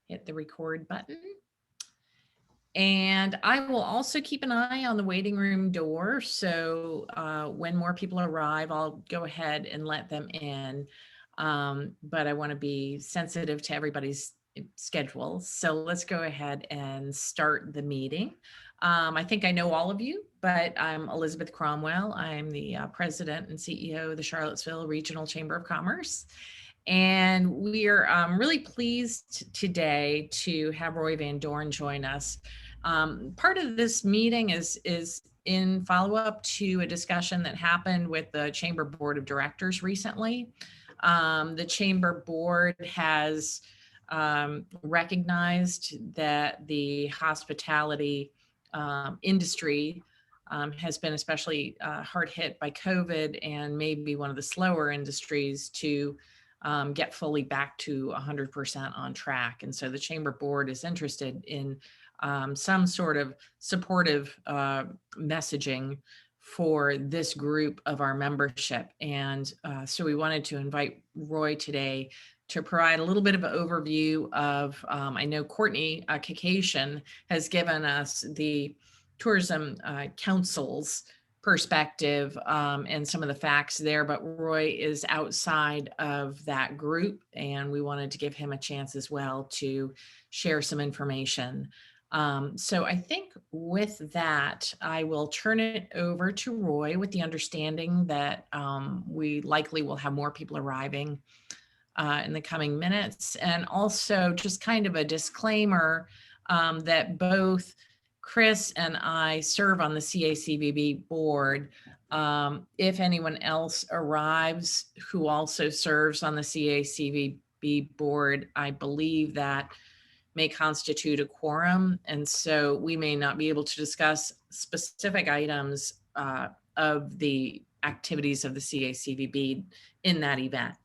hit the record button. And I will also keep an eye on the waiting room door. So when more people arrive, I'll go ahead and let them in. But I want to be sensitive to everybody's schedule. So let's go ahead and start the meeting. I think I know all of you, but I'm Elizabeth Cromwell. I'm the president and CEO of the Charlottesville Regional Chamber of Commerce. And we are really pleased today to have Roy Van Doorn join us. Part of this meeting is in follow-up to a discussion that happened with the Chamber Board of Directors recently. The Chamber Board has recognized that the hospitality industry has been especially hard hit by COVID and maybe one of the slower industries to get fully back to 100% on track. And so the Chamber Board is interested in some sort of supportive messaging for this group of our membership. And so we wanted to invite Roy today to provide a little bit of an overview of, I know Courtney Kakashian has given us the Tourism Council's perspective and some of the facts there, but Roy is outside of that group and we wanted to give him a chance as well to share some information. So I think with that, I will turn it over to Roy with the understanding that we likely will have more people arriving in the coming minutes. And also just kind of a disclaimer that both Chris and I serve on the CACVB board. If anyone else arrives who also serves on the CACVB board, I believe that may constitute a quorum. And so we may not be able to discuss specific items of the activities of the CACVB in that event,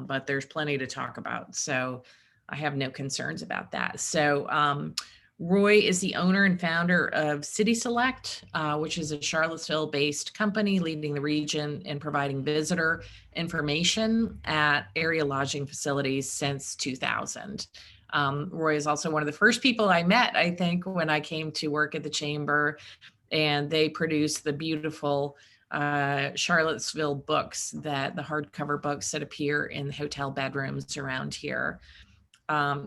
but there's plenty to talk about. So I have no concerns about that. So Roy is the owner and founder of City Select, which is a Charlottesville-based company leading the region and providing visitor information at area lodging facilities since 2000. Roy is also one of the first people I met, I think, when I came to work at the Chamber, and they produce the beautiful Charlottesville books, that the hardcover books that appear in hotel bedrooms around here.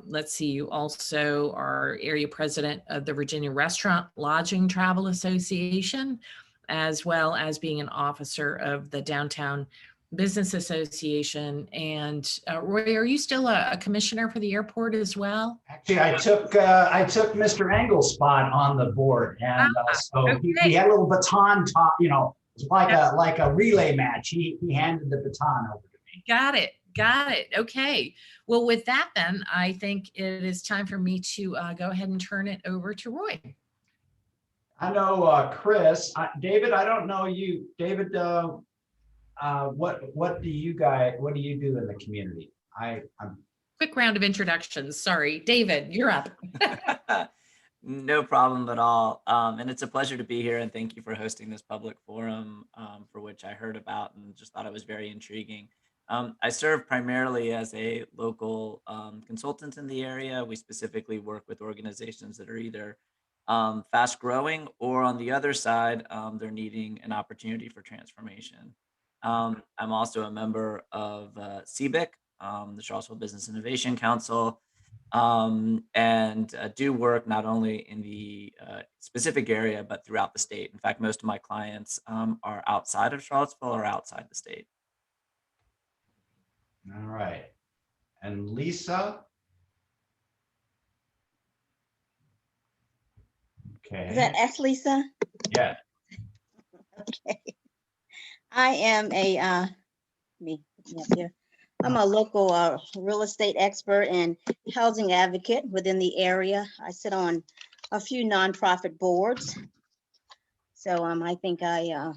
Let's see, you also are area president of the Virginia Restaurant Lodging Travel Association, as well as being an officer of the Downtown Business Association. And Roy, are you still a commissioner for the airport as well? Actually, I took Mr. Engel's spot on the board, and so okay. he had a little baton top, you know, like a relay match. He handed the baton over to me. Got it. Okay. Well, with that, then I think it is time for me to go ahead and turn it over to Roy. I know Chris, David. I don't know you, David. What do you do in the community? I'm quick round of introductions. Sorry, David, you're up. No problem at all. And it's a pleasure to be here, and thank you for hosting this public forum, for which I heard about and just thought it was very intriguing. I serve primarily as a local consultant in the area. We specifically work with organizations that are either fast growing, or on the other side, they're needing an opportunity for transformation. I'm also a member of CBIC, the Charlottesville Business Innovation Council, and do work not only in the specific area, but throughout the state. In fact, most of my clients are outside of Charlottesville or outside the state. All right. And Lisa? Okay. Is that S. Lisa? Yeah. Okay. I am I'm a local real estate expert and housing advocate within the area. I sit on a few nonprofit boards. So I think I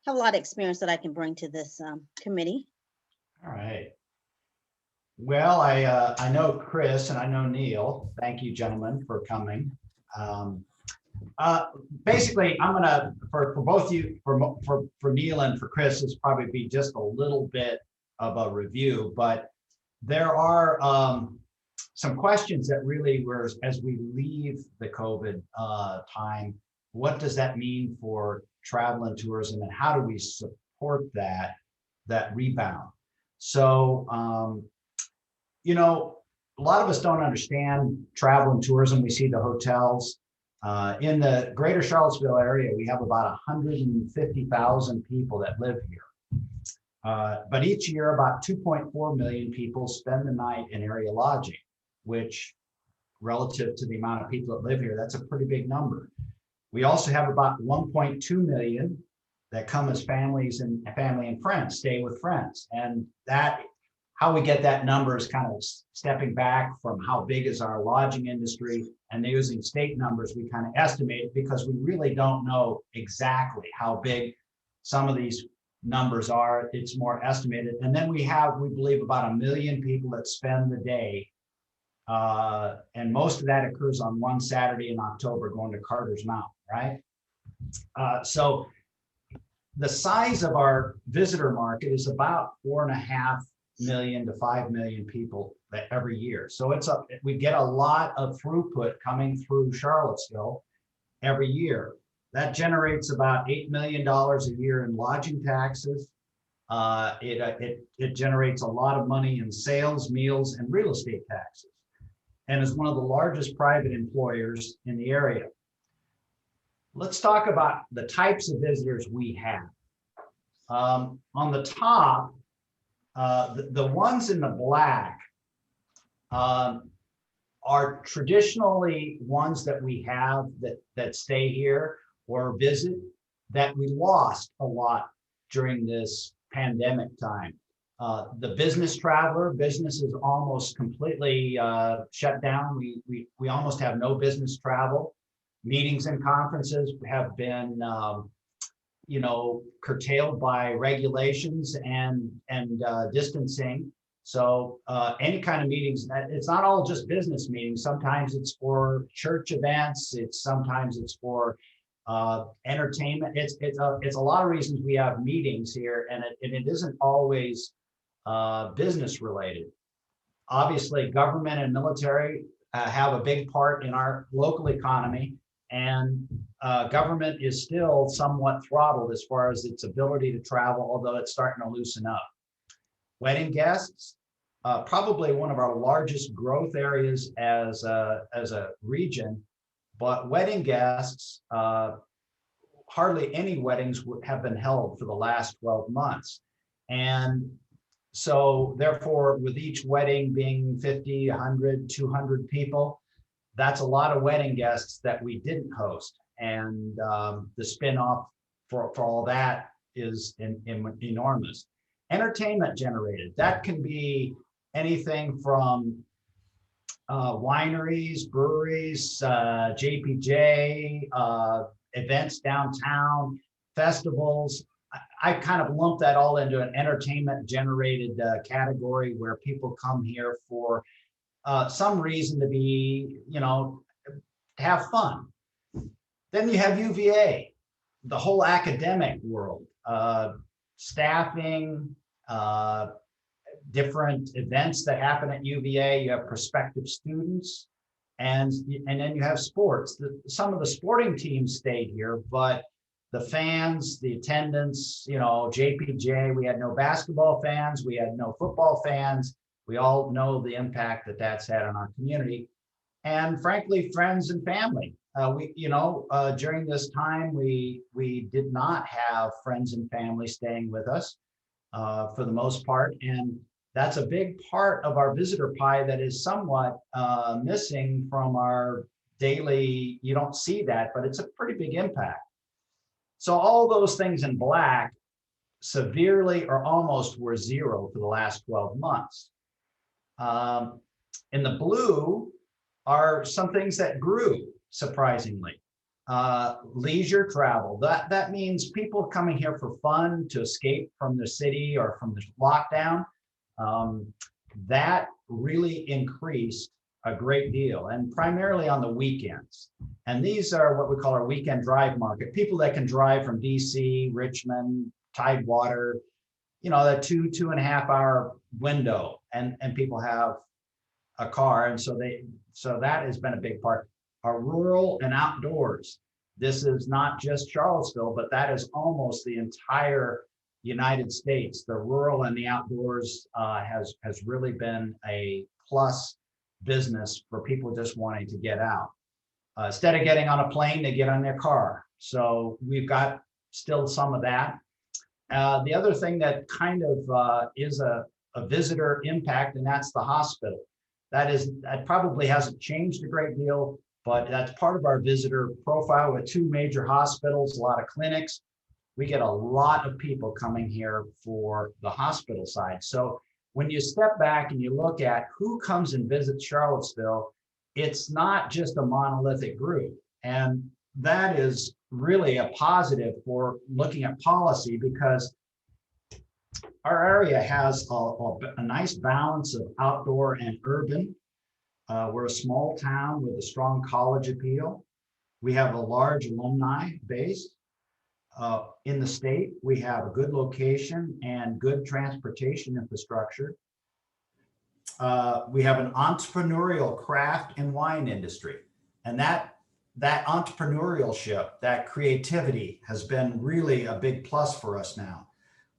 have a lot of experience that I can bring to this committee. All right. Well, I know Chris and I know Neil. Thank you, gentlemen, for coming. Basically, I'm gonna for both you, for Neil and for Chris, this probably be just a little bit of a review, but there are some questions that really were, as we leave the COVID time, what does that mean for travel and tourism, and how do we support that rebound? So, you know, a lot of us don't understand travel and tourism. We see the hotels. In the greater Charlottesville area, we have about 150,000 people that live here. But each year, about 2.4 million people spend the night in area lodging, which relative to the amount of people that live here, that's a pretty big number. We also have about 1.2 million that come as families and family and friends, stay with friends. And that, how we get that number is kind of stepping back from how big is our lodging industry, and using state numbers, we kind of estimate it because we really don't know exactly how big some of these numbers are. It's more estimated. And then we believe about 1 million people that spend the day. And most of that occurs on one Saturday in October going to Carter's Mountain, right? So the size of our visitor market is about 4.5 million to 5 million people every year. So we get a lot of throughput coming through Charlottesville every year. That generates about $8 million a year in lodging taxes. It generates a lot of money in sales, meals, and real estate taxes, and is one of the largest private employers in the area. Let's talk about the types of visitors we have. On the top, the ones in the black are traditionally ones that we have that stay here or visit that we lost a lot during this pandemic time. The business traveler, business is almost completely shut down. We almost have no business travel. Meetings and conferences have been curtailed by regulations and distancing. So any kind of meetings, it's not all just business meetings. Sometimes it's for church events. Sometimes it's for entertainment. It's a lot of reasons we have meetings here, and it isn't always business related. Obviously, government and military have a big part in our local economy, and government is still somewhat throttled as far as its ability to travel, although it's starting to loosen up. Wedding guests, probably one of our largest growth areas as a region, but wedding guests, hardly any weddings have been held for the last 12 months. And so therefore, with each wedding being 50, 100, 200 people, that's a lot of wedding guests that we didn't host. And the spin-off for all that is enormous. Entertainment generated, that can be anything from wineries, breweries, JPJ, events downtown, festivals. I kind of lump that all into an entertainment generated category where people come here for some reason to be, have fun. Then you have UVA, the whole academic world, staffing, different events that happen at UVA. You have prospective students, and then you have sports. Some of the sporting teams stayed here, but the fans, the attendance, JPJ, we had no basketball fans, we had no football fans. We all know the impact that that's had on our community, and frankly, friends and family. During this time, we did not have friends and family staying with us for the most part, and that's a big part of our visitor pie that is somewhat missing from our daily. You don't see that, but it's a pretty big impact. So all those things in black severely or almost were zero for the last 12 months. In the blue are some things that grew, surprisingly. Leisure travel, that means people coming here for fun, to escape from the city or from the lockdown. That really increased a great deal, and primarily on the weekends. And these are what we call our weekend drive market. People that can drive from DC, Richmond, Tidewater, that 2.5 hour window, and people have a car. And so that has been a big part. Our rural and outdoors. This is not just Charlottesville, but that is almost the entire United States. The rural and the outdoors has really been a plus business for people just wanting to get out. Instead of getting on a plane, they get on their car. So we've got still some of that. The other thing that kind of is a visitor impact, and that's the hospital. That probably hasn't changed a great deal, but that's part of our visitor profile with 2 major hospitals, a lot of clinics. We get a lot of people coming here for the hospital side. So when you step back and you look at who comes and visits Charlottesville, it's not just a monolithic group. And that is really a positive for looking at policy, because our area has a nice balance of outdoor and urban. We're a small town with a strong college appeal. We have a large alumni base. In the state, we have a good location and good transportation infrastructure. We have an entrepreneurial craft and wine industry. And that entrepreneurship, that creativity has been really a big plus for us now.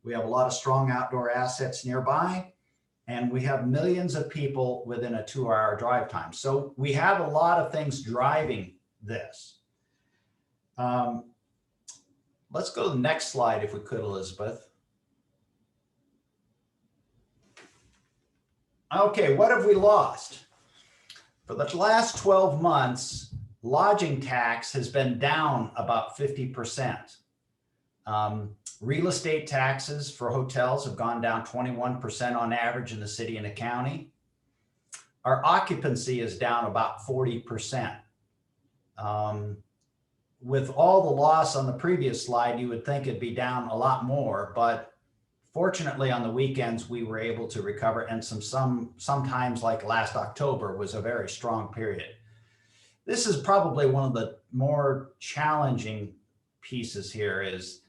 We have a lot of strong outdoor assets nearby, and we have millions of people within a 2-hour drive time. So we have a lot of things driving this. Let's go to the next slide if we could, Elizabeth. Okay, what have we lost? For the last 12 months, lodging tax has been down about 50%. Real estate taxes for hotels have gone down 21% on average in the city and the county. Our occupancy is down about 40%. With all the loss on the previous slide, you would think it'd be down a lot more, but fortunately on the weekends we were able to recover, and sometimes like last October was a very strong period. This is probably one of the more challenging pieces here. Is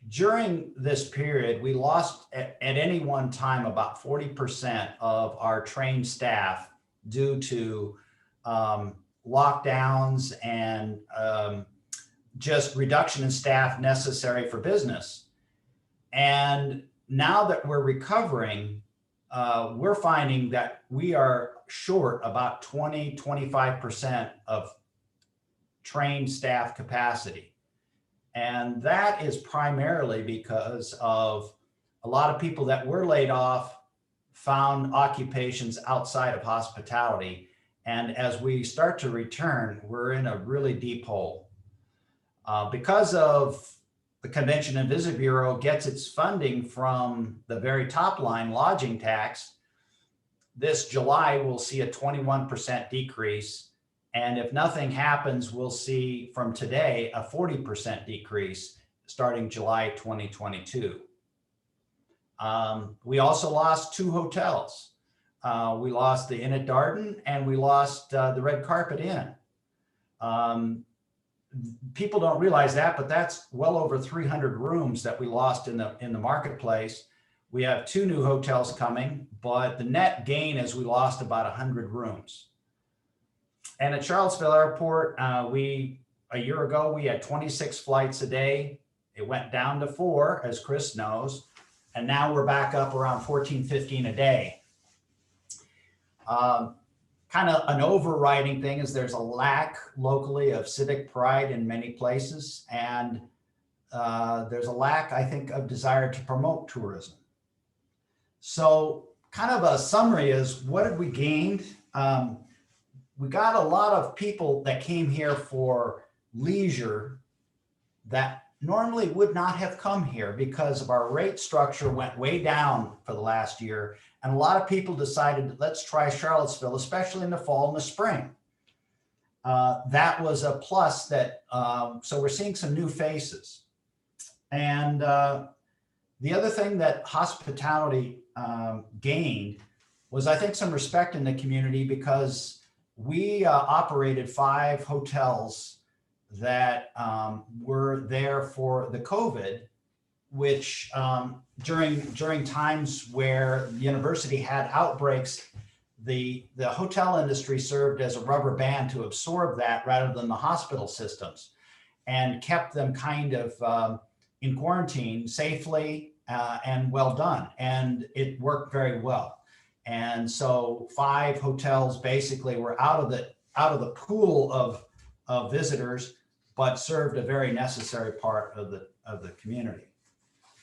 during this period, we lost at any one time about 40% of our trained staff due to lockdowns and just reduction in staff necessary for business. And now that we're recovering, we're finding that we are short about 20-25% of trained staff capacity. And that is primarily because of a lot of people that were laid off found occupations outside of hospitality. And as we start to return, we're in a really deep hole. Because of the Convention and Visit Bureau gets its funding from the very top line, lodging tax, this July we'll see a 21% decrease. And if nothing happens, we'll see from today a 40% decrease starting July 2022. We also lost 2 hotels. We lost the Inn at Doorn and we lost the Red Carpet Inn. People don't realize that, but that's well over 300 rooms that we lost in the marketplace. We have 2 new hotels coming, but the net gain is we lost about 100 rooms. And at Charlottesville Airport, a year ago, we had 26 flights a day. It went down to 4, as Chris knows, and now we're back up around 14, 15 a day. Kind of an overriding thing is there's a lack locally of civic pride in many places, and there's a lack, I think, of desire to promote tourism. So kind of a summary is, what have we gained? We got a lot of people that came here for leisure that normally would not have come here because of our rate structure went way down for the last year. And a lot of people decided, let's try Charlottesville, especially in the fall and the spring. That was a plus that, so we're seeing some new faces. And the other thing that hospitality gained was, I think, some respect in the community, because we operated 5 hotels that were there for the COVID, which during times where the university had outbreaks, the hotel industry served as a rubber band to absorb that rather than the hospital systems, and kept them kind of in quarantine safely and well done. And it worked very well. And so 5 hotels basically were out of the pool of visitors, but served a very necessary part of the community.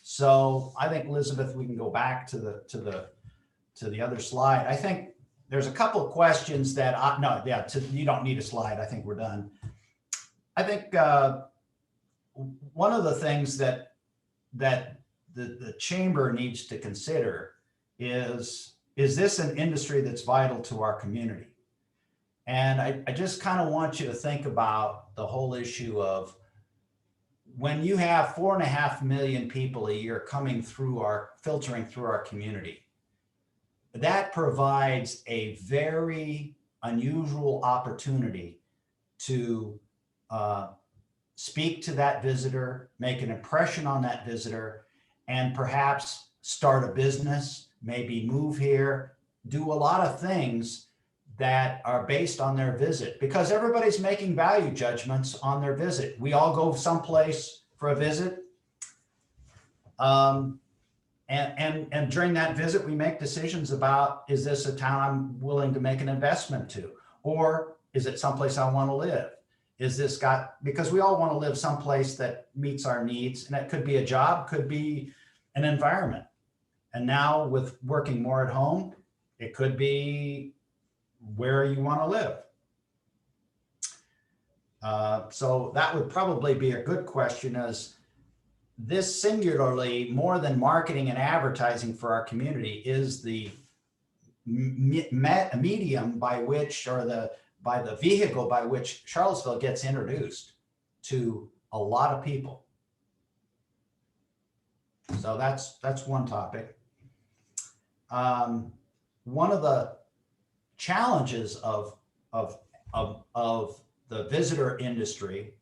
So I think, Elizabeth, we can go back to the other slide. I think there's a couple of questions that you don't need a slide. I think we're done. I think one of the things that the chamber needs to consider is this an industry that's vital to our community? And I just kind of want you to think about the whole issue of when you have 4.5 million people a year filtering through our community, that provides a very unusual opportunity to speak to that visitor, make an impression on that visitor, and perhaps start a business, maybe move here, do a lot of things that are based on their visit, because everybody's making value judgments on their visit. We all go someplace for a visit. And during that visit, we make decisions about, is this a town I'm willing to make an investment to? Or is it someplace I want to live? Because we all want to live someplace that meets our needs. And that could be a job, could be an environment. And now with working more at home, it could be where you want to live. So that would probably be a good question, is this singularly, more than marketing and advertising for our community, is the medium by which, or the vehicle by which Charlottesville gets introduced to a lot of people. So that's one topic. One of the challenges of the visitor industry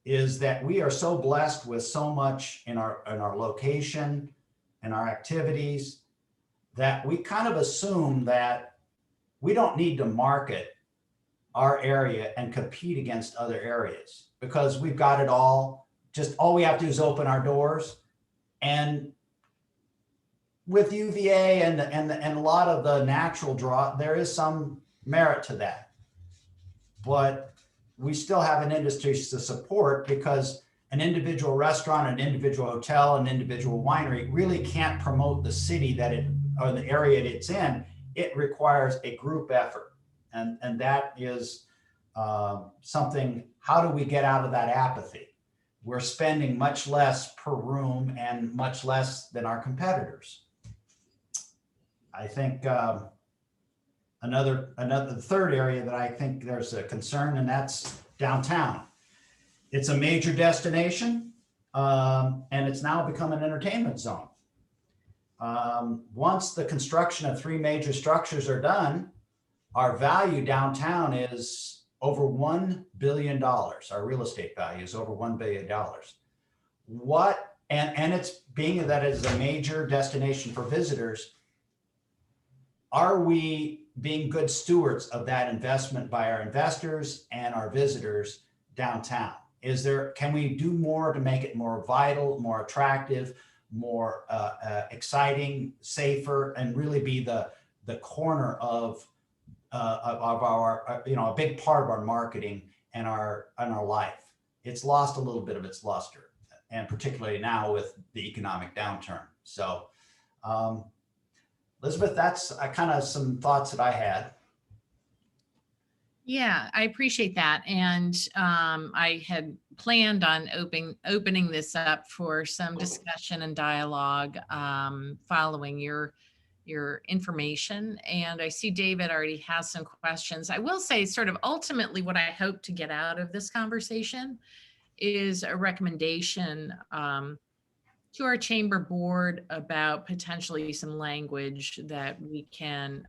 is that we are so blessed with so much in our location and our activities that we kind of assume that we don't need to market our area and compete against other areas because we've got it all. Just all we have to do is open our doors. And with UVA and a lot of the natural draw, there is some merit to that. But we still have an industry to support, because an individual restaurant, an individual hotel, an individual winery really can't promote the city or the area it's in. It requires a group effort. And that is something, how do we get out of that apathy? We're spending much less per room and much less than our competitors. I think the third area that I think there's a concern, and that's downtown. It's a major destination, and it's now become an entertainment zone. Once the construction of 3 major structures are done, our value downtown is over $1 billion. Our real estate value is over $1 billion. And it's being that it is a major destination for visitors, are we being good stewards of that investment by our investors and our visitors downtown? Can we do more to make it more vital, more attractive, more exciting, safer, and really be the corner of our, a big part of our marketing and our life? It's lost a little bit of its luster, and particularly now with the economic downturn. So, Elizabeth, that's kind of some thoughts that I had. Yeah, I appreciate that. And I had planned on opening this up for some discussion and dialogue following your information. And I see David already has some questions. I will say, sort of ultimately what I hope to get out of this conversation is a recommendation to our chamber board about potentially some language that we can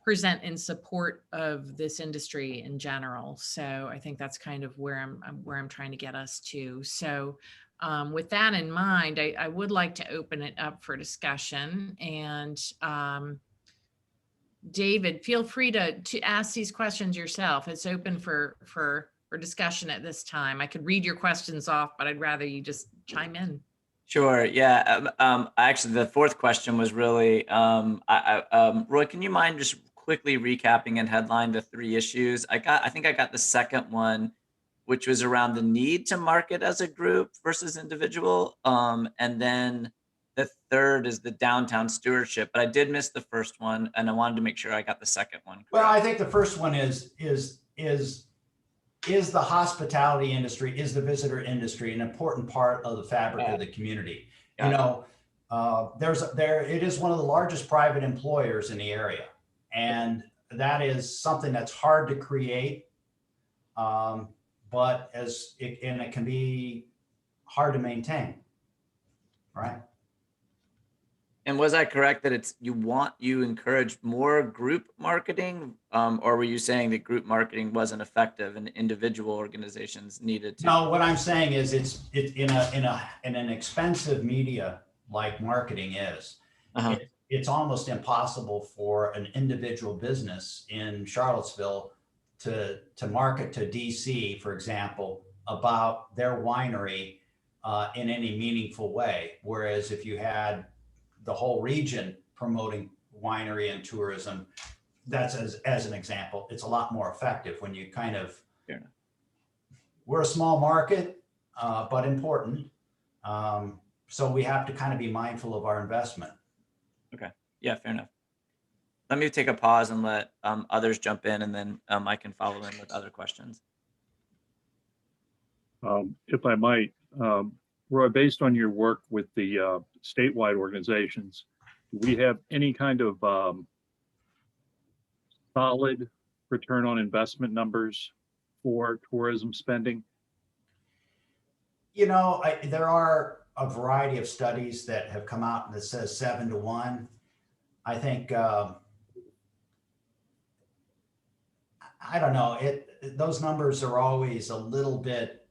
present in support of this industry in general. So I think that's kind of where I'm trying to get us to. So with that in mind, I would like to open it up for discussion. And David, feel free to ask these questions yourself. It's open for discussion at this time. I could read your questions off, but I'd rather you just chime in. Sure. Yeah. Actually, the fourth question was really, Roy, can you mind just quickly recapping and headline the three issues? I think I got the second one, which was around the need to market as a group versus individual. And then the third is the downtown stewardship, but I did miss the first one, and I wanted to make sure I got the second one correct. Well, I think the first one is the hospitality industry, is the visitor industry an important part of the fabric of the community? You know, it is one of the largest private employers in the area, and that is something that's hard to create, but it can be hard to maintain, right? And was I correct that you encourage more group marketing, or were you saying that group marketing wasn't effective and individual organizations needed to? No, what I'm saying is it's in an expensive media like marketing is. It's almost impossible for an individual business in Charlottesville to market to DC, for example, about their winery in any meaningful way. Whereas if you had the whole region promoting winery and tourism, that's as an example, it's a lot more effective when you kind of, we're a small market, but important. So we have to kind of be mindful of our investment. Okay, yeah, fair enough. Let me take a pause and let others jump in, and then I can follow in with other questions. If I might, Roy, based on your work with the statewide organizations, do we have any kind of solid return on investment numbers for tourism spending? You know, there are a variety of studies that have come out that says 7 to 1. I think, I don't know, those numbers are always a little bit,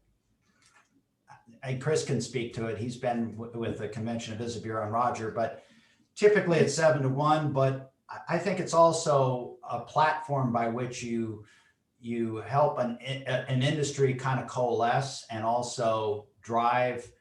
and Chris can speak to it. He's been with the Convention and Visit Bureau and Roger, but typically it's 7 to 1. But I think it's also a platform by which you help an industry kind of coalesce and also drive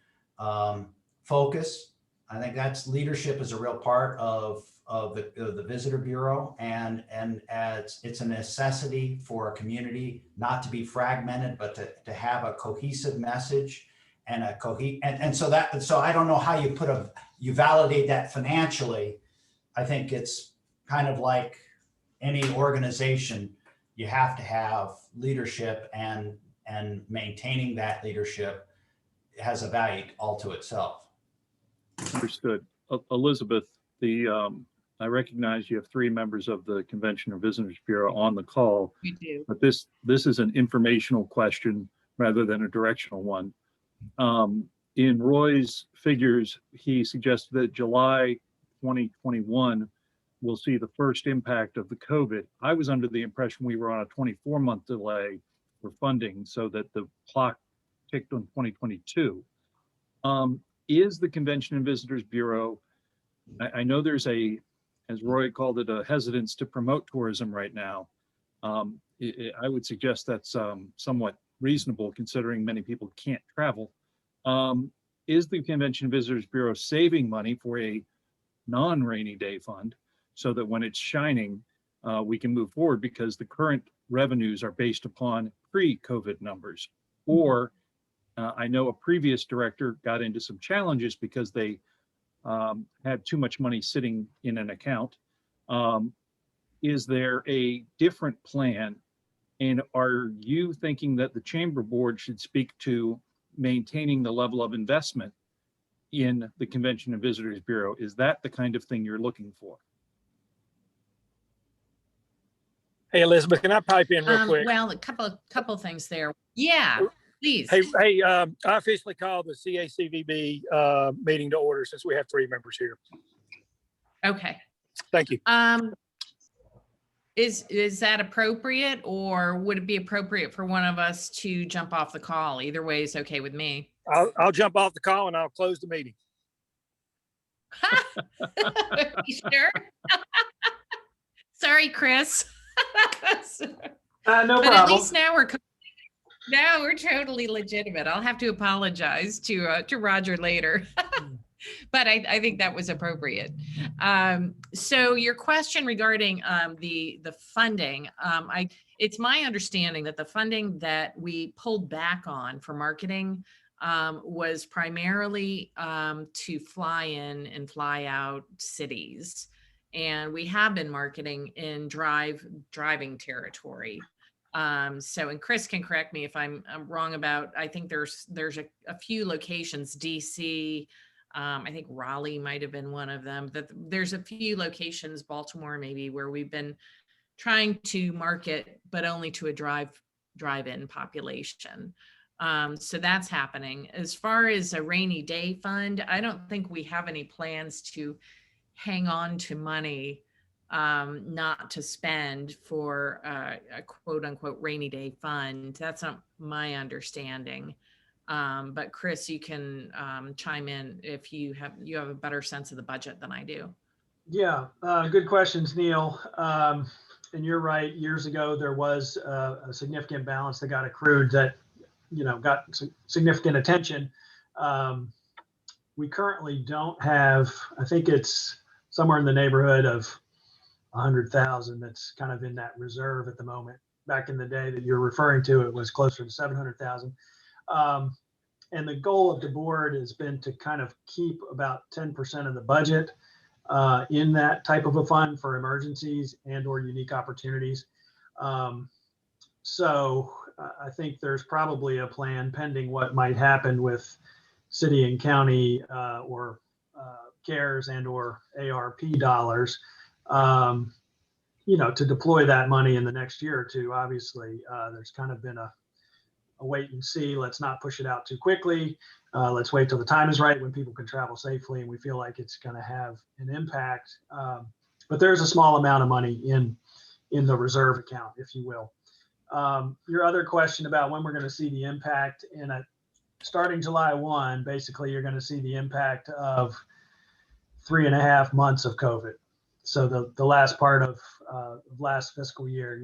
focus. I think that's leadership is a real part of the Visitor Bureau, and it's a necessity for a community not to be fragmented, but to have a cohesive message and so I don't know how you validate that financially. I think it's kind of like any organization, you have to have leadership, and maintaining that leadership has a value all to itself. Understood. Elizabeth, I recognize you have 3 members of the Convention and Visitors Bureau on the call. We do. But this is an informational question rather than a directional one. In Roy's figures, he suggested that July 2021 will see the first impact of the COVID. I was under the impression we were on a 24-month delay for funding, so that the clock ticked on 2022. Is the Convention and Visitors Bureau, I know there's as Roy called it, a hesitance to promote tourism right now. I would suggest that's somewhat reasonable considering many people can't travel. Is the Convention and Visitors Bureau saving money for a non-rainy day fund so that when it's shining, we can move forward, because the current revenues are based upon pre-COVID numbers? Or I know a previous director got into some challenges because they had too much money sitting in an account. Is there a different plan? And are you thinking that the chamber board should speak to maintaining the level of investment in the Convention and Visitors Bureau? Is that the kind of thing you're looking for? Hey, Elizabeth, can I pipe in real quick? Well, a couple things there. Yeah, please. Hey, I officially call the CACVB meeting to order since we have 3 members here. Okay. Thank you. Is that appropriate, or would it be appropriate for one of us to jump off the call? Either way is okay with me. I'll jump off the call and I'll close the meeting. You sure? Sorry, Chris. No But at problem. least now we're totally legitimate. I'll have to apologize to Roger later. But I think that was appropriate. So your question regarding the funding, it's my understanding that the funding that we pulled back on for marketing was primarily to fly in and fly out cities. And we have been marketing in driving territory. So, and Chris can correct me if I'm wrong about, I think there's a few locations, DC, I think Raleigh might have been one of them. That there's a few locations, Baltimore maybe, where we've been trying to market, but only to a drive-in population. So that's happening. As far as a rainy day fund, I don't think we have any plans to hang on to money not to spend for a quote unquote rainy day fund. That's not my understanding. But Chris, you can chime in if you have a better sense of the budget than I do. Yeah, good questions, Neil. And you're right. Years ago, there was a significant balance that got accrued that, got significant attention. We currently don't have. I think it's somewhere in the neighborhood of 100,000 that's kind of in that reserve at the moment. Back in the day that you're referring to, it was closer to 700,000. And the goal of the board has been to kind of keep about 10% of the budget in that type of a fund for emergencies and or unique opportunities. So I think there's probably a plan pending what might happen with city and county or CARES and or ARP dollars, to deploy that money in the next year or two. Obviously, there's kind of been a wait and see. Let's not push it out too quickly. Let's wait till the time is right when people can travel safely and we feel like it's going to have an impact. But there's a small amount of money in the reserve account, if you will. Your other question about when we're going to see the impact, starting July 1, basically you're going to see the impact of 3.5 months of COVID. So the last part of last fiscal year,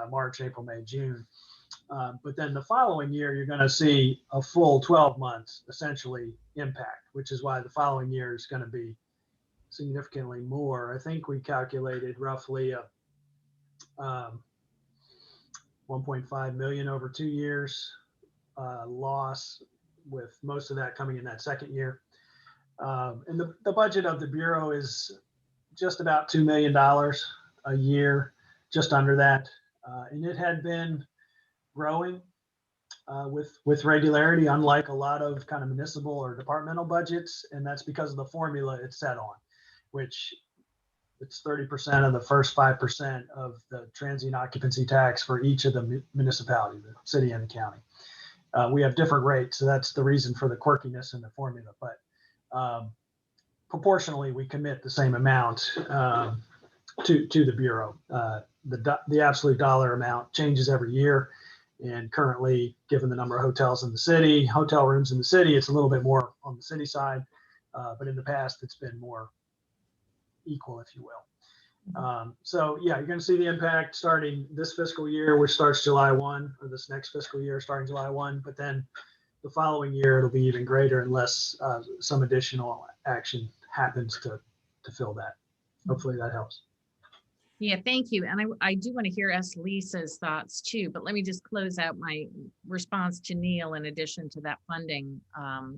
March, April, May, June. But then the following year, you're going to see a full 12 months essentially impact, which is why the following year is going to be significantly more. I think we calculated roughly a 1.5 million over 2 years loss, with most of that coming in that second year. And the budget of the Bureau is just about $2 million a year, just under that. And it had been growing with regularity, unlike a lot of kind of municipal or departmental budgets. And that's because of the formula it's set on, which it's 30% of the first 5% of the transient occupancy tax for each of the municipalities, the city and the county. We have different rates, so that's the reason for the quirkiness in the formula. But proportionally, we commit the same amount to the Bureau. The absolute dollar amount changes every year. And currently, given the number of hotels in the city, hotel rooms in the city, it's a little bit more on the city side. But in the past, it's been more equal, if you will. So yeah, you're going to see the impact starting this fiscal year, which starts July 1, or this next fiscal year starting July 1. But then the following year, it'll be even greater unless some additional action happens to fill that. Hopefully that helps. Yeah, thank you. And I do want to hear Lisa's thoughts too, but let me just close out my response to Neil in addition to that funding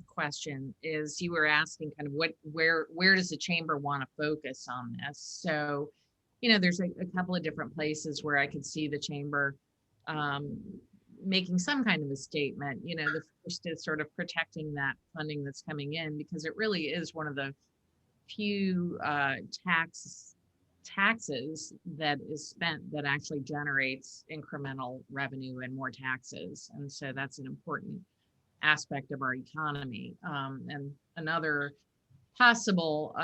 question. Is you were asking kind of where does the chamber want to focus on this? So, there's a couple of different places where I could see the chamber making some kind of a statement. The first is sort of protecting that funding that's coming in, because it really is one of the few taxes that is spent that actually generates incremental revenue and more taxes. And so that's an important aspect of our economy. And another possible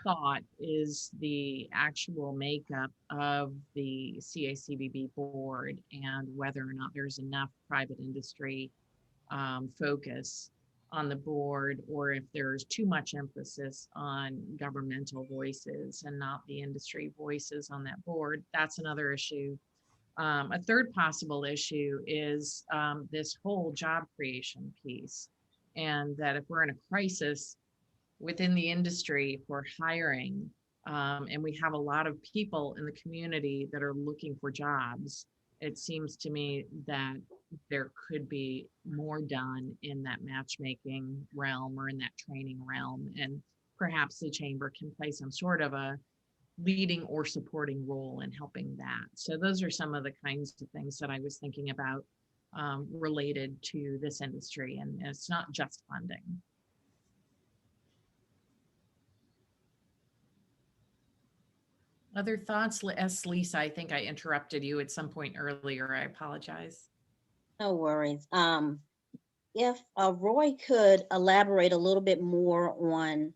thought is the actual makeup of the CACVB board and whether or not there's enough private industry focus on the board, or if there's too much emphasis on governmental voices and not the industry voices on that board. That's another issue. A third possible issue is this whole job creation piece, and that if we're in a crisis within the industry for hiring, and we have a lot of people in the community that are looking for jobs, it seems to me that there could be more done in that matchmaking realm or in that training realm. And perhaps the chamber can play some sort of a leading or supporting role in helping that. So those are some of the kinds of things that I was thinking about related to this industry. And it's not just funding. Other thoughts? Lisa, I think I interrupted you at some point earlier. I apologize. No worries. If Roy could elaborate a little bit more on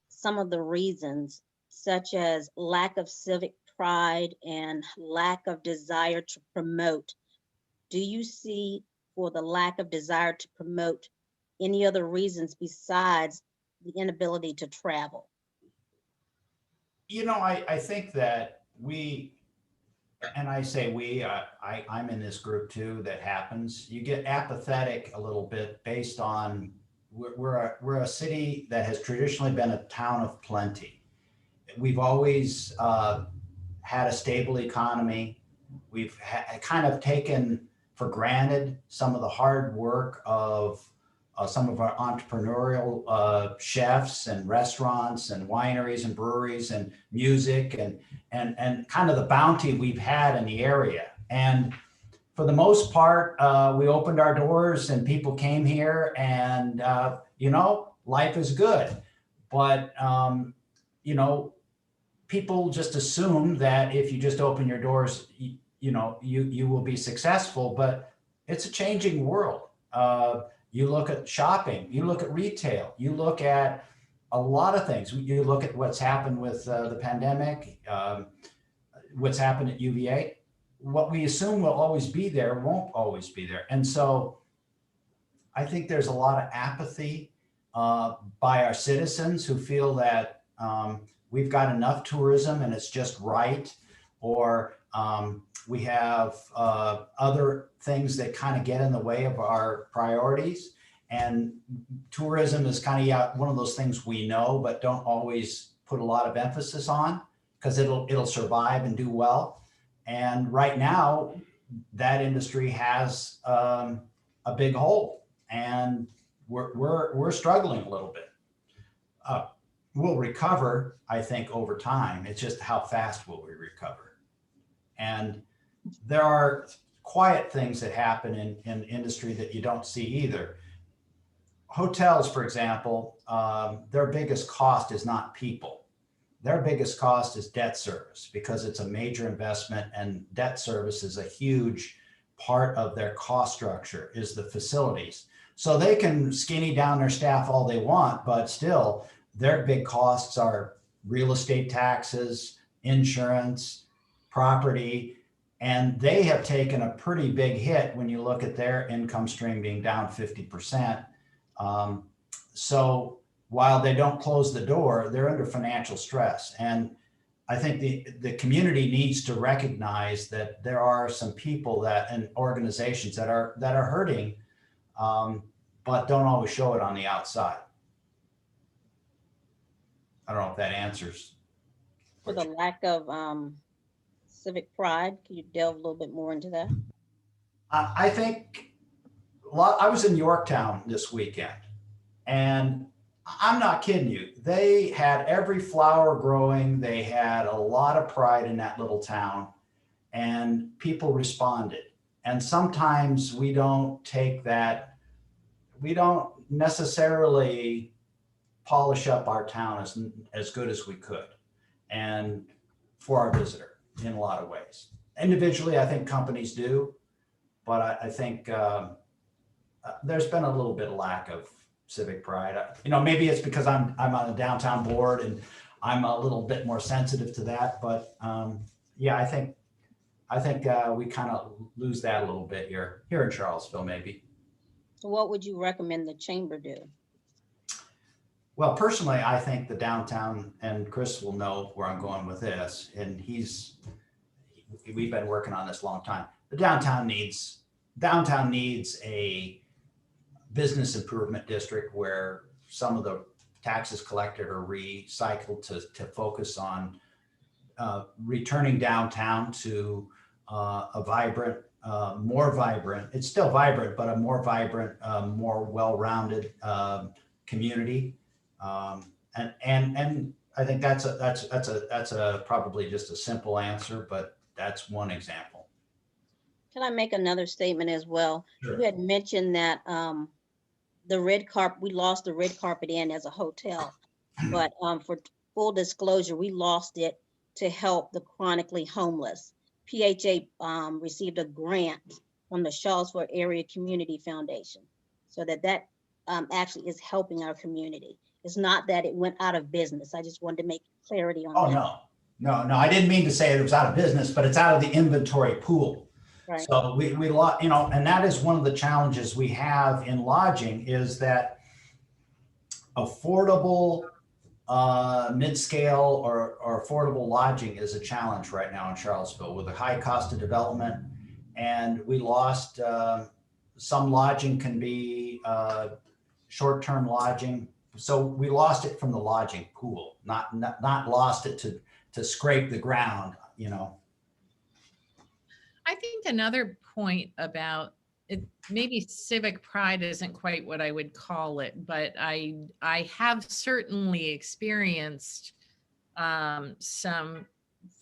some of the reasons, such as lack of civic pride and lack of desire to promote. Do you see for the lack of desire to promote any other reasons besides the inability to travel? You know, I think that we, and I say we, I'm in this group too, that happens. You get apathetic a little bit based on, we're a city that has traditionally been a town of plenty. We've always had a stable economy. We've kind of taken for granted some of the hard work of some of our entrepreneurial chefs and restaurants and wineries and breweries and music and kind of the bounty we've had in the area. And for the most part, we opened our doors and people came here, and you know, life is good. But you know, people just assume that if you just open your doors, you know, you will be successful. But it's a changing world. You look at shopping, you look at retail, you look at a lot of things. You look at what's happened with the pandemic, what's happened at UVA. What we assume will always be there won't always be there. And so I think there's a lot of apathy by our citizens who feel that we've got enough tourism and it's just right, or we have other things that kind of get in the way of our priorities. And tourism is kind of one of those things we know, but don't always put a lot of emphasis on, because it'll survive and do well. And right now, that industry has a big hole, and we're struggling a little bit. We'll recover, I think, over time. It's just how fast will we recover? And there are quiet things that happen in industry that you don't see either. Hotels, for example, their biggest cost is not people. Their biggest cost is debt service, because it's a major investment, and debt service is a huge part of their cost structure, is the facilities. So they can skinny down their staff all they want, but still their big costs are real estate taxes, insurance, property, and they have taken a pretty big hit when you look at their income stream being down 50%. So while they don't close the door, they're under financial stress. And I think the community needs to recognize that there are some people and organizations that are hurting, but don't always show it on the outside. I don't know if that answers. For the lack of civic pride, can you delve a little bit more into that? I think I was in Yorktown this weekend, and I'm not kidding you. They had every flower growing. They had a lot of pride in that little town, and people responded. And sometimes we don't take that, we don't necessarily polish up our town as good as we could, and for our visitor in a lot of ways. Individually, I think companies do, but I think there's been a little bit of lack of civic pride. You know, maybe it's because I'm on the downtown board and I'm a little bit more sensitive to that. But yeah, I think we kind of lose that a little bit here in Charlottesville, maybe. So what would you recommend the chamber do? Well, personally, I think the downtown, and Chris will know where I'm going with this, and we've been working on this a long time. The downtown needs a business improvement district where some of the taxes collected are recycled to focus on returning downtown to a vibrant, more vibrant, it's still vibrant, but a more vibrant, more well-rounded community. And I think that's a probably just a simple answer, but that's one example. Can I make another statement as well? Sure. You had mentioned that the red carpet, we lost the Red Carpet Inn as a hotel, but for full disclosure, we lost it to help the chronically homeless. PHA received a grant from the Charlottesville Area Community Foundation, so that actually is helping our community. It's not that it went out of business. I just wanted to make clarity on Oh, that. no, I didn't mean to say it was out of business, but it's out of the inventory pool. Right. So we and that is one of the challenges we have in lodging, is that affordable mid-scale or affordable lodging is a challenge right now in Charlottesville with a high cost of development. And we lost some lodging can be short-term lodging. So we lost it from the lodging pool, not lost it to scrape the ground, I think another point about it, maybe civic pride isn't quite what I would call it, but I have certainly experienced some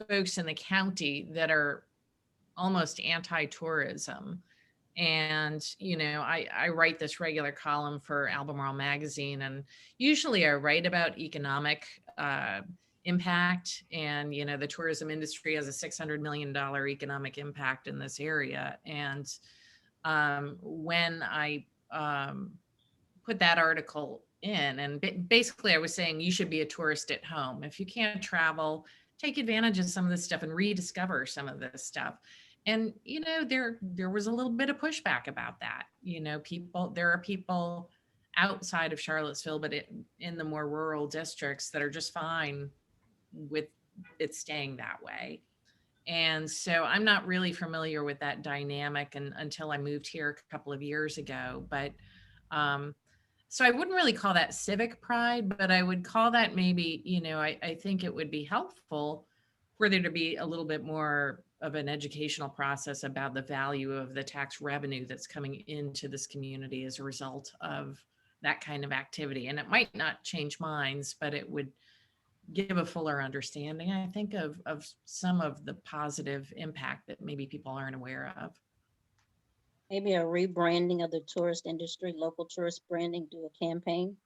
folks in the county that are almost anti-tourism. And, I write this regular column for Albemarle Magazine, and usually I write about economic impact. And, the tourism industry has a $600 million economic impact in this area. And when I put that article in, and basically I was saying you should be a tourist at home. If you can't travel, take advantage of some of this stuff and rediscover some of this stuff. And, there was a little bit of pushback about that. There are people outside of Charlottesville, but in the more rural districts that are just fine with it staying that way. And so I'm not really familiar with that dynamic until I moved here a couple of years ago. But so I wouldn't really call that civic pride, but I would call that maybe, I think it would be helpful for there to be a little bit more of an educational process about the value of the tax revenue that's coming into this community as a result of that kind of activity. And it might not change minds, but it would give a fuller understanding, I think, of some of the positive impact that maybe people aren't aware of. Maybe a rebranding of the tourist industry, local tourist branding, do a campaign.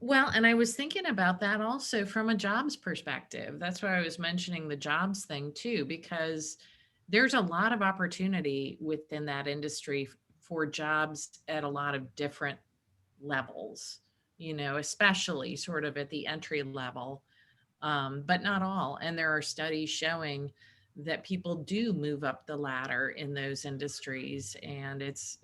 Well, and I was thinking about that also from a jobs perspective. That's why I was mentioning the jobs thing too, because there's a lot of opportunity within that industry for jobs at a lot of different levels, especially sort of at the entry level, but not all. And there are studies showing that people do move up the ladder in those industries, and it's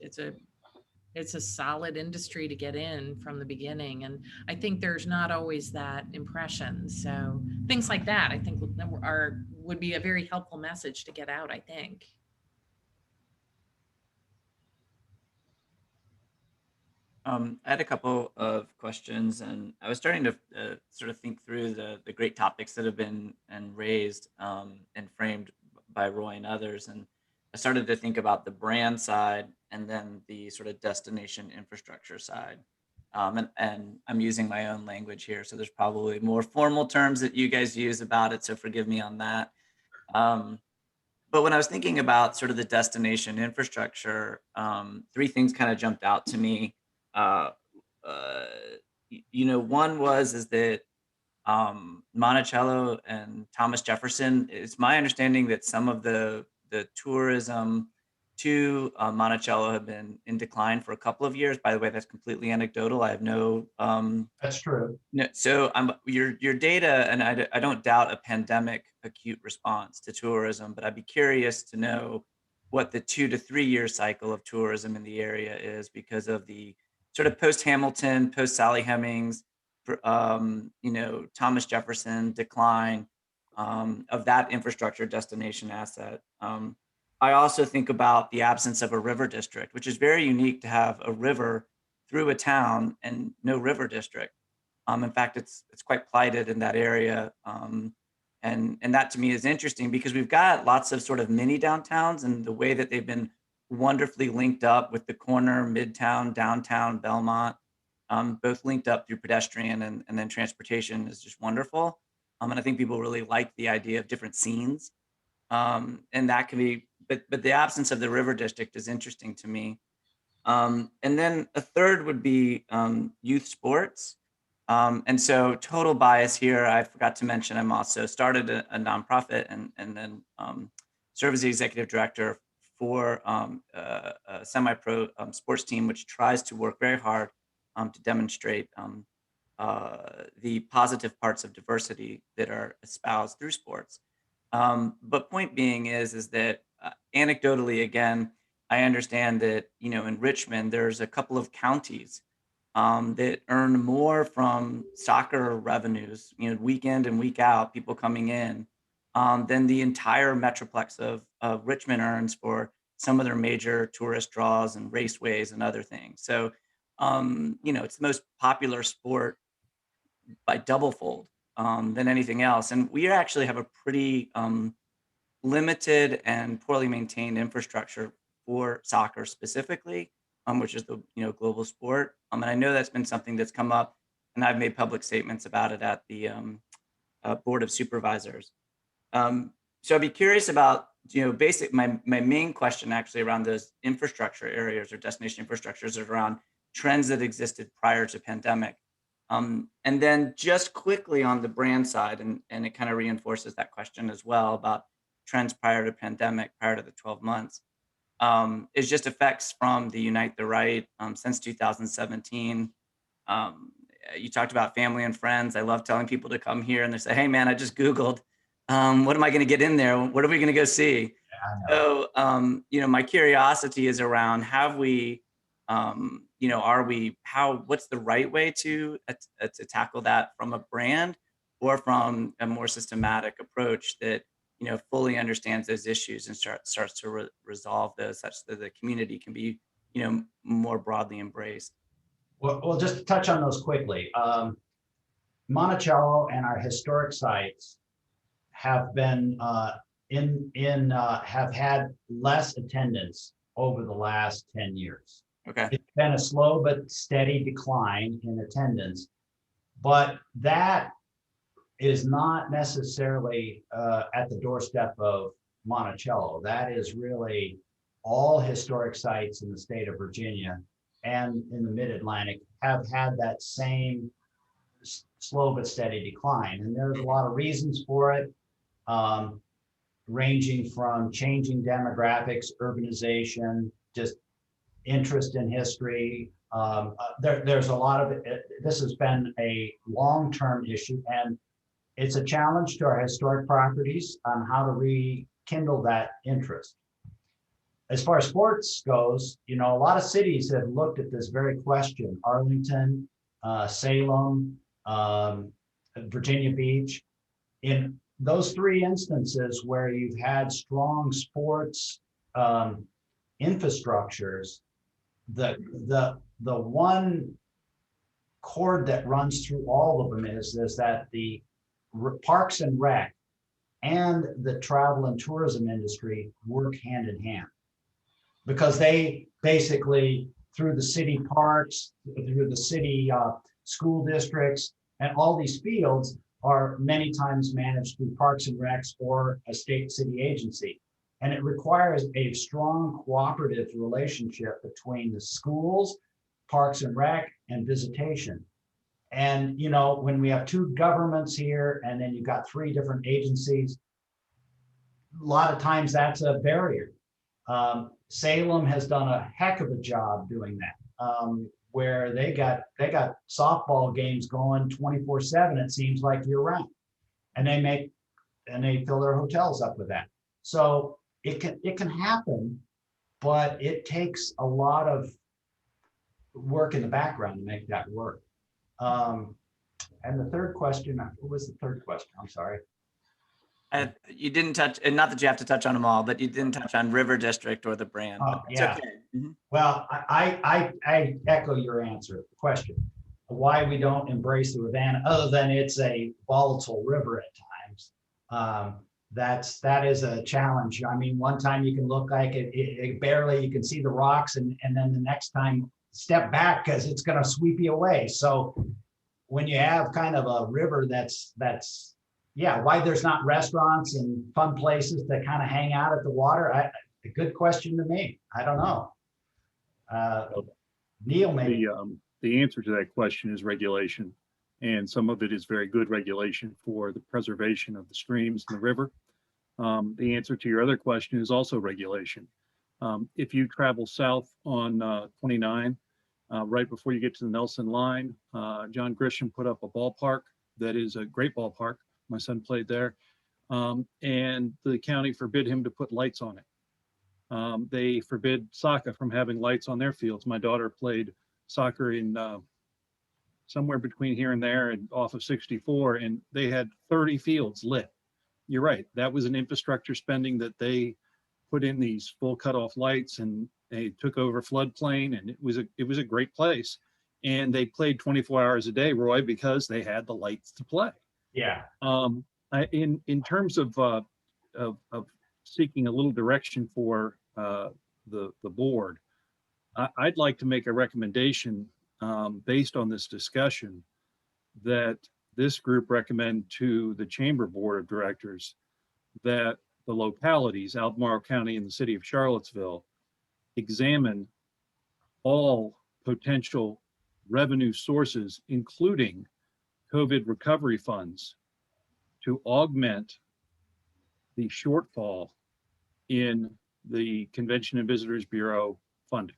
a solid industry to get in from the beginning. And I think there's not always that impression. So things like that, I think would be a very helpful message to get out, I think. I had a couple of questions, and I was starting to sort of think through the great topics that have been raised and framed by Roy and others. And I started to think about the brand side and then the sort of destination infrastructure side. And I'm using my own language here, so there's probably more formal terms that you guys use about it, so forgive me on that. But when I was thinking about sort of the destination infrastructure, three things kind of jumped out to me. Uh, uh, One is that Monticello and Thomas Jefferson, it's my understanding that some of the tourism to Monticello have been in decline for a couple of years. By the way, that's completely anecdotal. I have no That's true. no, so your data, and I don't doubt a pandemic acute response to tourism, but I'd be curious to know what the 2 to 3 year cycle of tourism in the area is because of the sort of post Hamilton, post Sally Hemings, Thomas Jefferson decline of that infrastructure destination asset. I also think about the absence of a river district, which is very unique to have a river through a town and no river district. In fact, it's quite plighted in that area. And that to me is interesting because we've got lots of sort of mini downtowns and the way that they've been wonderfully linked up with the corner, midtown, downtown, Belmont, both linked up through pedestrian and then transportation is just wonderful. And I think people really like the idea of different scenes. And that can be, but the absence of the river district is interesting to me. And then a third would be youth sports. And so total bias here, I forgot to mention, I'm also started a nonprofit and then serve as the executive director for a semi-pro sports team, which tries to work very hard to demonstrate the positive parts of diversity that are espoused through sports. But point being is that anecdotally, again, I understand that, in Richmond, there's a couple of counties that earn more from soccer revenues, week in and week out, people coming in, than the entire metroplex of Richmond earns for some of their major tourist draws and raceways and other things. So, it's the most popular sport by double fold than anything else. And we actually have a pretty limited and poorly maintained infrastructure for soccer specifically, which is the global sport. And I know that's been something that's come up, and I've made public statements about it at the Board of Supervisors. So I'd be curious about my main question actually around those infrastructure areas or destination infrastructures is around trends that existed prior to pandemic. And then just quickly on the brand side, and it kind of reinforces that question as well about trends prior to pandemic, prior to the 12 months, is just effects from the Unite the Right since 2017. You talked about family and friends. I love telling people to come here and they say, hey man, I just Googled, what am I going to get in there? What are we going to go see? So, my curiosity is around, have we, what's the right way to tackle that from a brand or from a more systematic approach that, fully understands those issues and starts to resolve those such that the community can be, more broadly embraced. Well, just to touch on those quickly. Monticello and our historic sites have been have had less attendance over the last 10 years. Okay. It's been a slow but steady decline in attendance, but that is not necessarily at the doorstep of Monticello. That is really all historic sites in the state of Virginia and in the Mid-Atlantic have had that same slow but steady decline. And there's a lot of reasons for it, ranging from changing demographics, urbanization, just interest in history. There's a lot of it. This has been a long-term issue, and it's a challenge to our historic properties on how to rekindle that interest. As far as sports goes, a lot of cities have looked at this very question. Arlington, Salem, Virginia Beach. In those three instances where you've had strong sports infrastructures, the one chord that runs through all of them is that the Parks and Rec and the travel and tourism industry work hand in hand, because they basically, through the city parks, through the city school districts, and all these fields are many times managed through Parks and Recs or a state city agency. And it requires a strong cooperative relationship between the schools, Parks and Rec, and visitation. And, when we have two governments here and then you've got three different agencies, a lot of times that's a barrier. Salem has done a heck of a job doing that, where they got softball games going 24/7, it seems like year round. And they fill their hotels up with that. So it can happen, but it takes a lot of work in the background to make that work. And the third question, what was the third question? I'm sorry. You didn't touch, and not that you have to touch on them all, but you didn't touch on River District or the brand. Oh, But it's yeah. okay. Mhm. Well, I echo your answer, question. Why we don't embrace the Rivanna, other than it's a volatile river at times. That is a challenge. I mean, one time you can look like it barely, you can see the rocks, and then the next time step back because it's going to sweep you away. So when you have kind of a river that's yeah, why there's not restaurants and fun places to kind of hang out at the water, a good question to me. I don't know. Neil, maybe. The answer to that question is regulation, and some of it is very good regulation for the preservation of the streams and the river. The answer to your other question is also regulation. If you travel south on 29, right before you get to the Nelson line, John Grisham put up a ballpark that is a great ballpark. My son played there, and the county forbid him to put lights on it. They forbid soccer from having lights on their fields. My daughter played soccer in somewhere between here and there and off of 64, and they had 30 fields lit. You're right. That was an infrastructure spending that they put in these full cutoff lights, and they took over floodplain, and it was a great place. And they played 24 hours a day, Roy, because they had the lights to play. Yeah. In terms of seeking a little direction for the board, I'd like to make a recommendation based on this discussion that this group recommend to the Chamber Board of Directors that the localities, Albemarle County and the city of Charlottesville, examine all potential revenue sources, including COVID recovery funds, to augment the shortfall in the Convention and Visitors Bureau funding.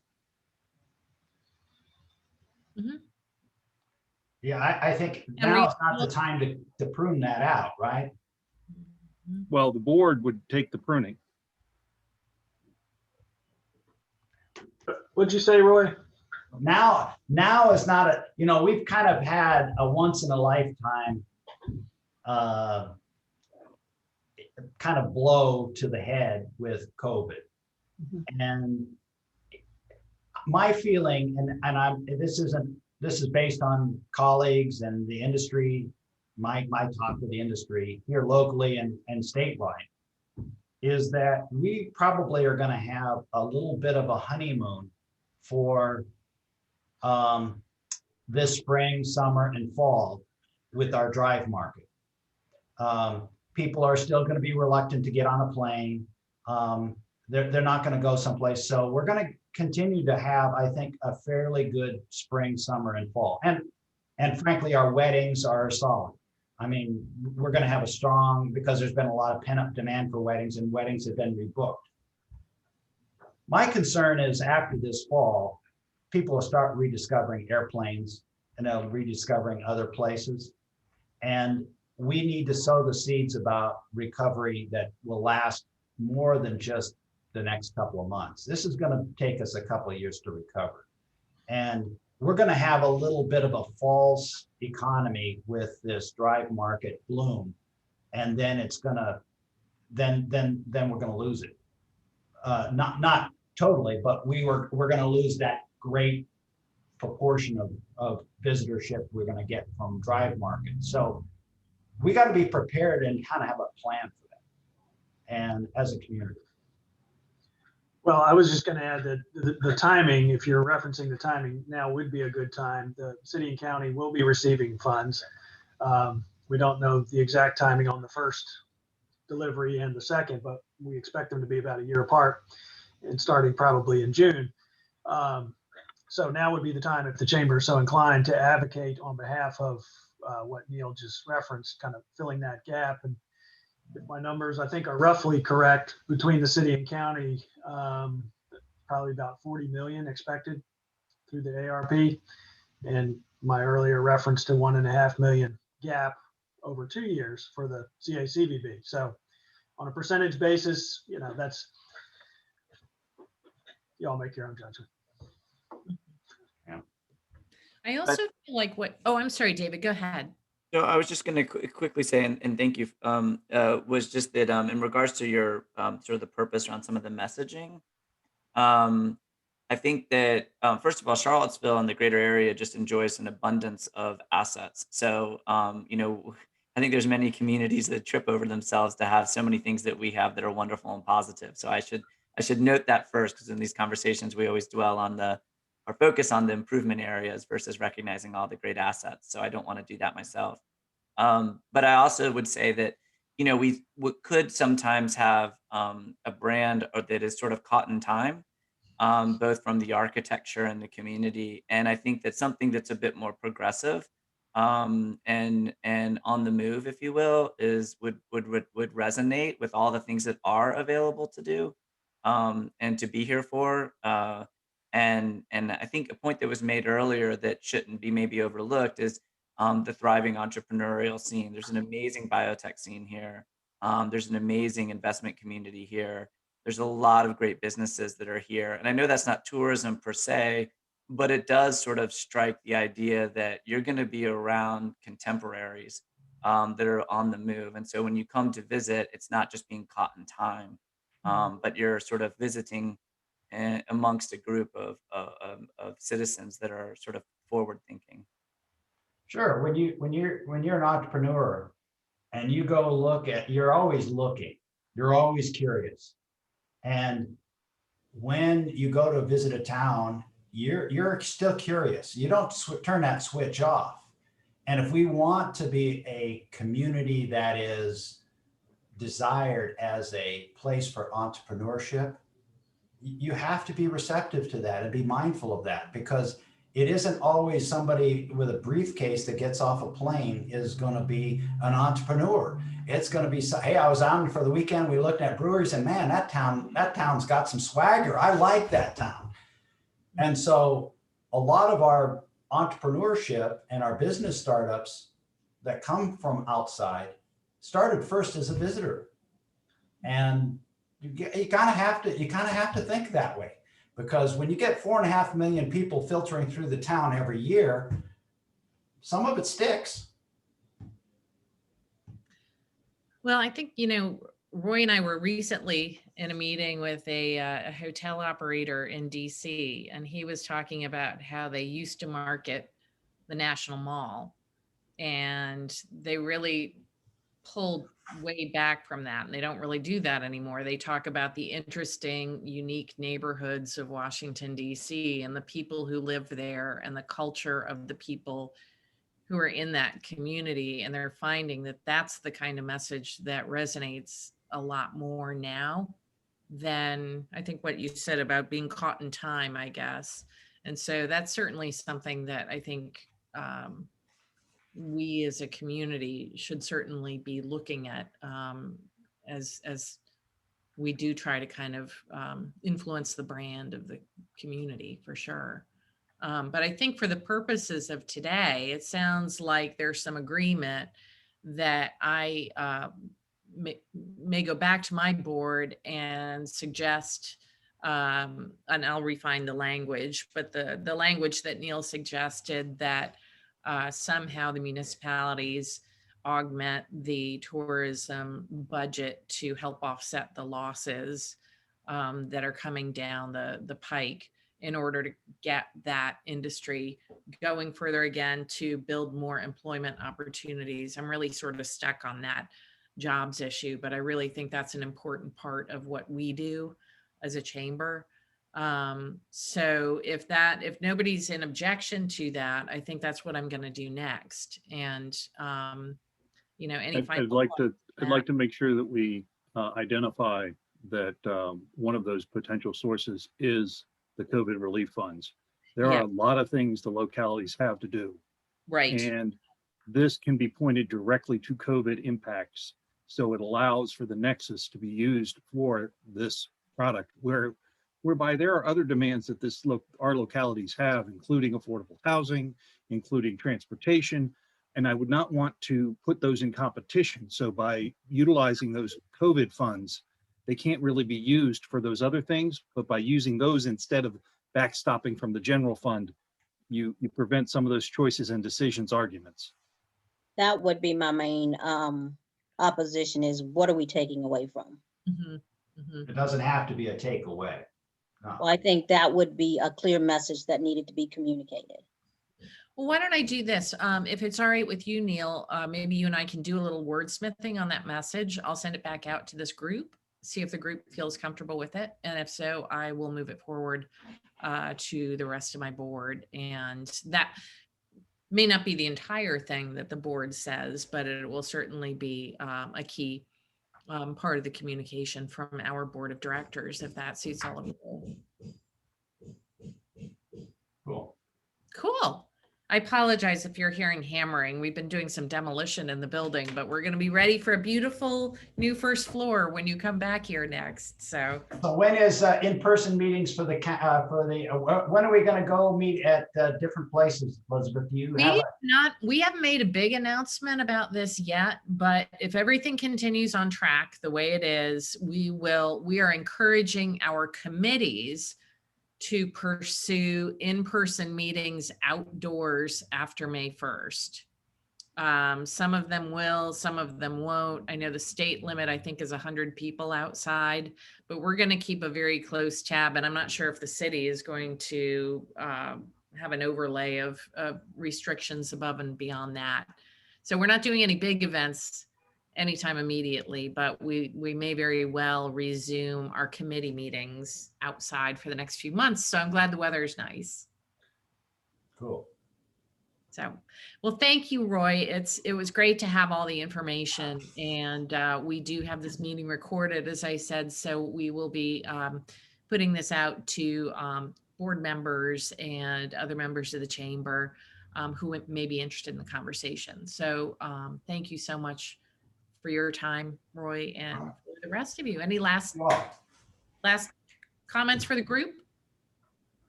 Mhm. Yeah, I think And now is not the time to prune that out, right? Well, the board would take the pruning. What'd you say, Roy? Now is not a, we've kind of had a once in a lifetime kind of blow to the head with COVID. And my feeling, and this is based on colleagues and the industry, my talk with the industry here locally and statewide, is that we probably are going to have a little bit of a honeymoon for this spring, summer, and fall with our drive market. People are still going to be reluctant to get on a plane. They're not going to go someplace. So we're going to continue to have, I think, a fairly good spring, summer, and fall. And frankly, our weddings are solid. I mean, we're going to have a strong, because there's been a lot of pent-up demand for weddings, and weddings have been rebooked. My concern is after this fall, people will start rediscovering airplanes and they'll rediscovering other places. And we need to sow the seeds about recovery that will last more than just the next couple of months. This is going to take us a couple of years to recover. And we're going to have a little bit of a false economy with this drive market bloom. And then it's going to, then we're going to lose it. Not totally, but we're going to lose that great proportion of visitorship we're going to get from drive market. So we got to be prepared and kind of have a plan for that, and as a community. Well, I was just going to add that the timing, if you're referencing the timing, now would be a good time. The city and county will be receiving funds. We don't know the exact timing on the first delivery and the second, but we expect them to be about a year apart and starting probably in June. So now would be the time, if the chamber is so inclined, to advocate on behalf of what Neil just referenced, kind of filling that gap. And if my numbers, I think, are roughly correct, between the city and county, probably about 40 million expected through the ARP, and my earlier reference to 1.5 million gap over 2 years for the CACVB. So on a percentage basis, that's, y'all make your own judgment. I also feel like oh, I'm sorry, David, go ahead. So I was just going to quickly say, and thank you, was just that in regards to your sort of the purpose around some of the messaging, um, I think that first of all, Charlottesville and the greater area just enjoys an abundance of assets. So I think there's many communities that trip over themselves to have so many things that we have that are wonderful and positive. So I should note that first, because in these conversations we always dwell on or focus on the improvement areas versus recognizing all the great assets. So I don't want to do that myself. But I also would say that, we could sometimes have a brand or that is sort of caught in time, both from the architecture and the community. And I think that something that's a bit more progressive, and on the move, if you will, would resonate with all the things that are available to do, and to be here for. And I think a point that was made earlier that shouldn't be maybe overlooked is the thriving entrepreneurial scene. There's an amazing biotech scene here. There's an amazing investment community here. There's a lot of great businesses that are here. And I know that's not tourism per se, but it does sort of strike the idea that you're going to be around contemporaries that are on the move. And so when you come to visit, it's not just being caught in time, but you're sort of visiting amongst a group of citizens that are sort of forward thinking. Sure. When you're an entrepreneur and you go look at, you're always looking, you're always curious. And when you go to visit a town, you're still curious. You don't turn that switch off. And if we want to be a community that is desired as a place for entrepreneurship, you have to be receptive to that and be mindful of that, because it isn't always somebody with a briefcase that gets off a plane is going to be an entrepreneur. It's going to be, hey, I was out for the weekend. We looked at breweries and man, that town's got some swagger. I like that town. And so a lot of our entrepreneurship and our business startups that come from outside started first as a visitor. And you kind of have to think that way, because when you get 4.5 million people filtering through the town every year, some of it sticks. Well, I think, Roy and I were recently in a meeting with a hotel operator in DC, and he was talking about how they used to market the National Mall, and they really pulled way back from that, and they don't really do that anymore. They talk about the interesting, unique neighborhoods of Washington, DC, and the people who live there and the culture of the people who are in that community. And they're finding that that's the kind of message that resonates a lot more now than I think what you said about being caught in time, I guess. And so that's certainly something that I think we as a community should certainly be looking at, as we do try to kind of influence the brand of the community, for sure. But I think for the purposes of today, it sounds like there's some agreement that I may go back to my board and suggest, and I'll refine the language, but the language that Neil suggested, that somehow the municipalities augment the tourism budget to help offset the losses that are coming down the pike, in order to get that industry going further again, to build more employment opportunities. I'm really sort of stuck on that jobs issue, but I really think that's an important part of what we do as a chamber. So if nobody's in objection to that, I think that's what I'm going to do next. And any final I'd like to make sure that we identify that one of those potential sources is the COVID relief funds. There are a lot of things the localities have to do. Right. And this can be pointed directly to COVID impacts. So it allows for the nexus to be used for this product, whereby there are other demands that our localities have, including affordable housing, including transportation. And I would not want to put those in competition. So by utilizing those COVID funds, they can't really be used for those other things, but by using those instead of backstopping from the general fund, you prevent some of those choices and decisions arguments. That would be my main opposition, is what are we taking away from? Mhm, mhm. It doesn't have to be a takeaway. No. Well, I think that would be a clear message that needed to be communicated. Well, why don't I do this? If it's all right with you, Neil, maybe you and I can do a little wordsmithing on that message. I'll send it back out to this group, see if the group feels comfortable with it. And if so, I will move it forward to the rest of my board. And that may not be the entire thing that the board says, but it will certainly be a key part of the communication from our board of directors, if that suits all of you. Cool. Cool. I apologize if you're hearing hammering. We've been doing some demolition in the building, but we're going to be ready for a beautiful new first floor when you come back here next. So when is in-person meetings for the, when are we going to go meet at different places, Elizabeth? Do you have we haven't made a big announcement about this yet, but if everything continues on track the way it is, we are encouraging our committees to pursue in-person meetings outdoors after May 1st. Some of them will, some of them won't. I know the state limit, I think, is 100 people outside, but we're going to keep a very close tab. And I'm not sure if the city is going to have an overlay of restrictions above and beyond that. So we're not doing any big events anytime immediately, but we may very well resume our committee meetings outside for the next few months. So I'm glad the weather is nice. Cool. So, well, thank you, Roy. It was great to have all the information, and we do have this meeting recorded, as I said, so we will be putting this out to board members and other members of the chamber who may be interested in the conversation. So thank you so much for your time, Roy, and for the rest of you. Any last comments for the group?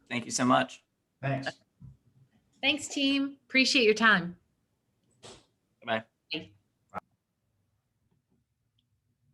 Thank you so much. Thanks. Thanks, team. Appreciate your time.